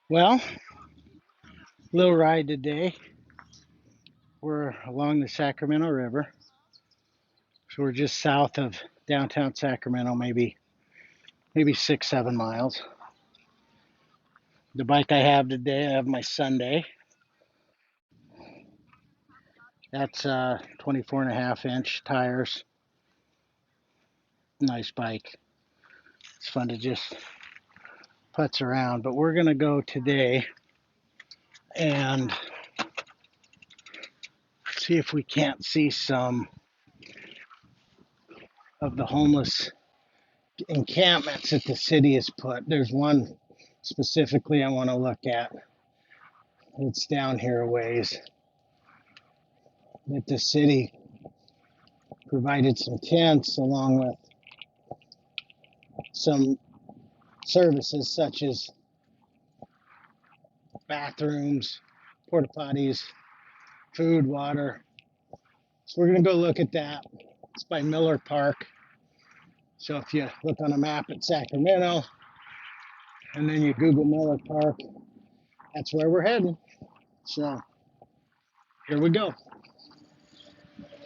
Well, little ride today. We're along the Sacramento River. So we're just south of downtown Sacramento, maybe 6, 7 miles. The bike I have today, I have my Sunday. That's 24 and a half inch tires. Nice bike. It's fun to just putz around. But we're gonna go today and see if we can't see some of the homeless encampments that the city has put. There's one specifically I want to look at. It's down here a ways that the city provided some tents along with some services such as bathrooms, porta potties, food, water. So we're going to go look at that. It's by Miller Park. So if you look on a map at Sacramento and then you Google Miller Park, that's where we're heading. So here we go.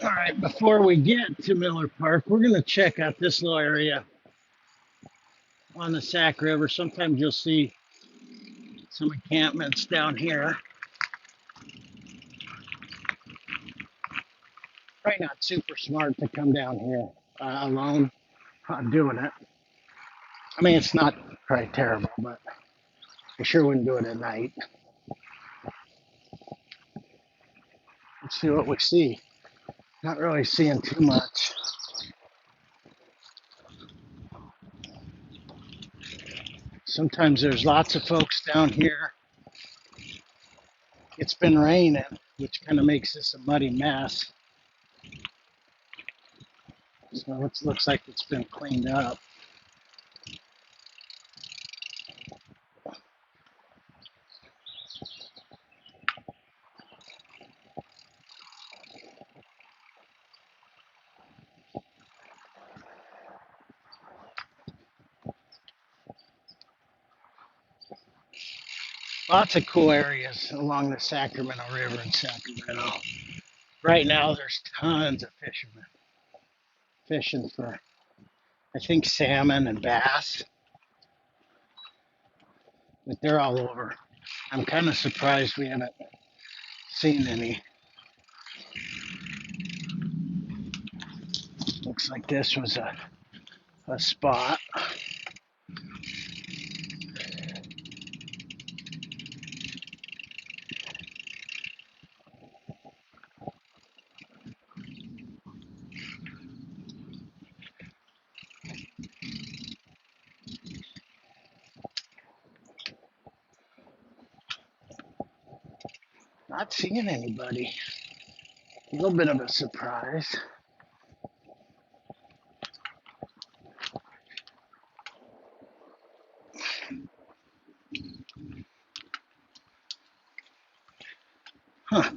All right, before we get to Miller Park, we're going to check out this little area on the Sac River. Sometimes you'll see some encampments down here. Probably not super smart to come down here alone. I'm doing it. I mean, it's not probably terrible, but I sure wouldn't do it at night. Let's see what we see. Not really seeing too much. Sometimes there's lots of folks down here. It's been raining, which kind of makes this a muddy mess. So it looks like it's been cleaned up. Lots of cool areas along the Sacramento River in Sacramento. Right now, there's tons of fishermen fishing for, I think, salmon and bass, but they're all over. I'm kind of surprised we haven't seen any. Looks like this was a spot. Not seeing anybody. A little bit of a surprise. Huh.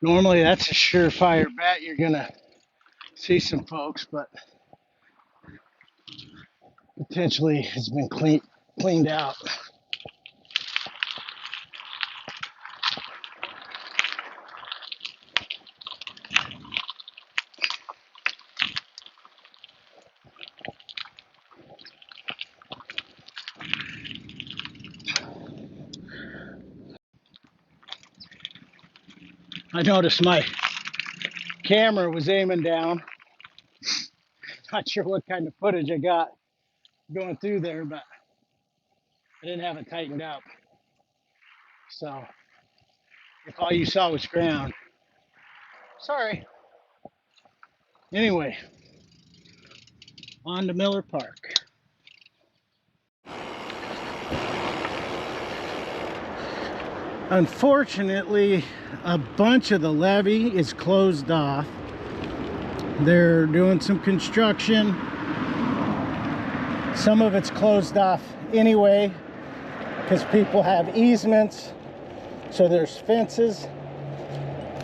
Normally that's a surefire bet you're gonna see some folks, but potentially it's been cleaned out. I noticed my camera was aiming down. Not sure what kind of footage I got going through there, but I didn't have it tightened up. So if all you saw was ground, sorry. Anyway, on to Miller Park. Unfortunately, a bunch of the levee is closed off. They're doing some construction. Some of it's closed off anyway because people have easements, so there's fences.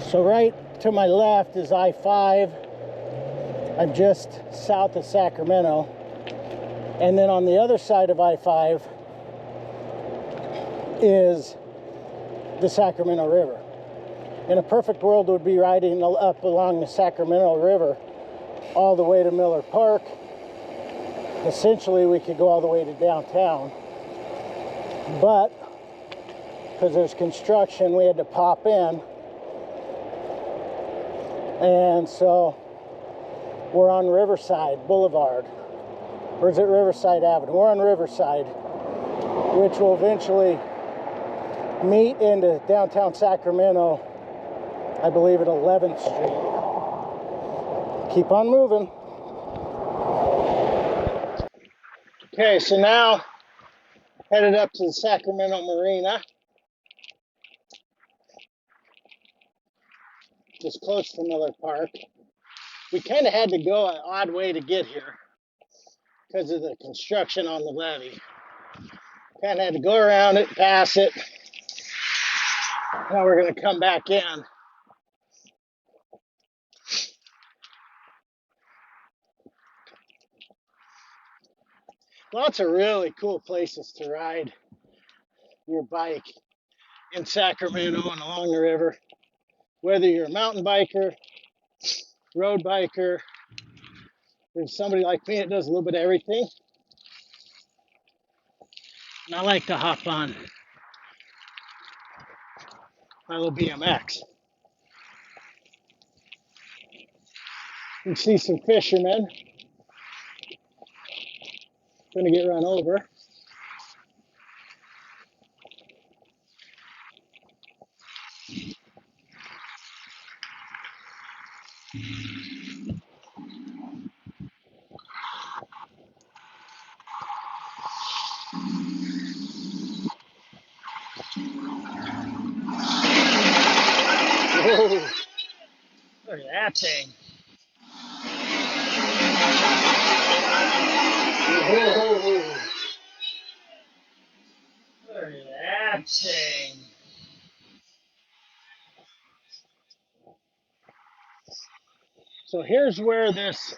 So right to my left is I-5. I'm just south of Sacramento. And then on the other side of I-5 is the Sacramento River. In a perfect world, would be riding up along the Sacramento River all the way to Miller Park. Essentially, we could go all the way to downtown, but because there's construction, we had to pop in, and so we're on Riverside Boulevard. Or is it Riverside Avenue? We're on Riverside, which will eventually meet into downtown Sacramento, I believe at 11th Street. Keep on moving. Okay, so now headed up to the Sacramento Marina. Just close to Miller Park. We kind of had to go an odd way to get here because of the construction on the levee. Kind of had to go around it, pass it. Now we're going to come back in. Lots of really cool places to ride your bike in Sacramento and along the river. Whether you're a mountain biker, road biker, there's somebody like me that does a little bit of everything. And I like to hop on my little BMX. You can see some fishermen. Gonna get run over. Whoa, look at that thing. Whoa, look at that thing. So here's where this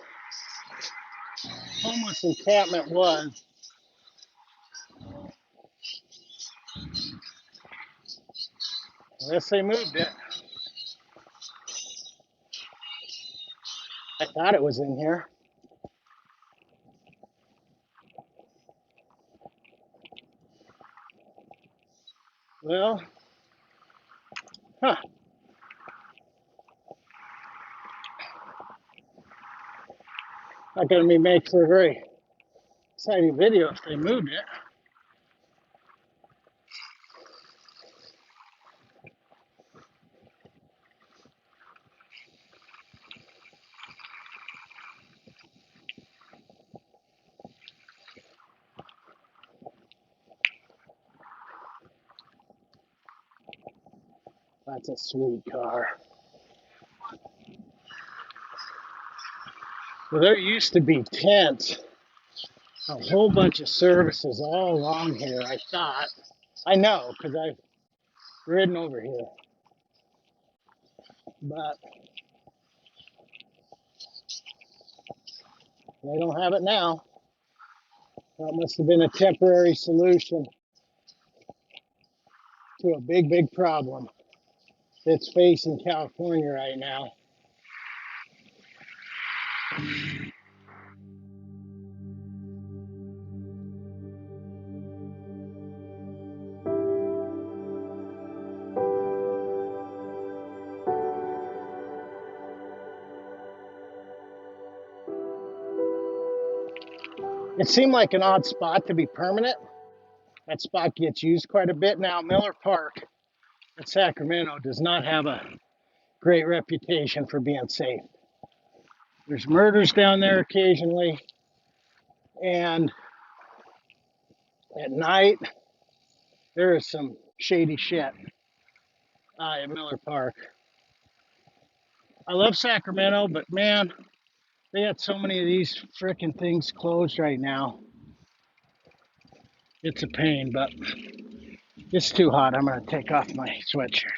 homeless encampment was. Unless they moved it. I thought it was in here. Well, huh. Not gonna be made for a very exciting video if they moved it. That's a sweet car. Well, there used to be tents, a whole bunch of services all along here, I thought. I know, because I've ridden over here. But they don't have it now. That must have been a temporary solution to a big, big problem that's facing California right now. It seemed like an odd spot to be permanent. That spot gets used quite a bit now. Miller Park in Sacramento does not have a great reputation for being safe. There's murders down there occasionally, and at night there is some shady shit at Miller Park. I love Sacramento, but man, they got so many of these frickin' things closed right now. It's a pain, but it's too hot. I'm gonna take off my sweatshirt.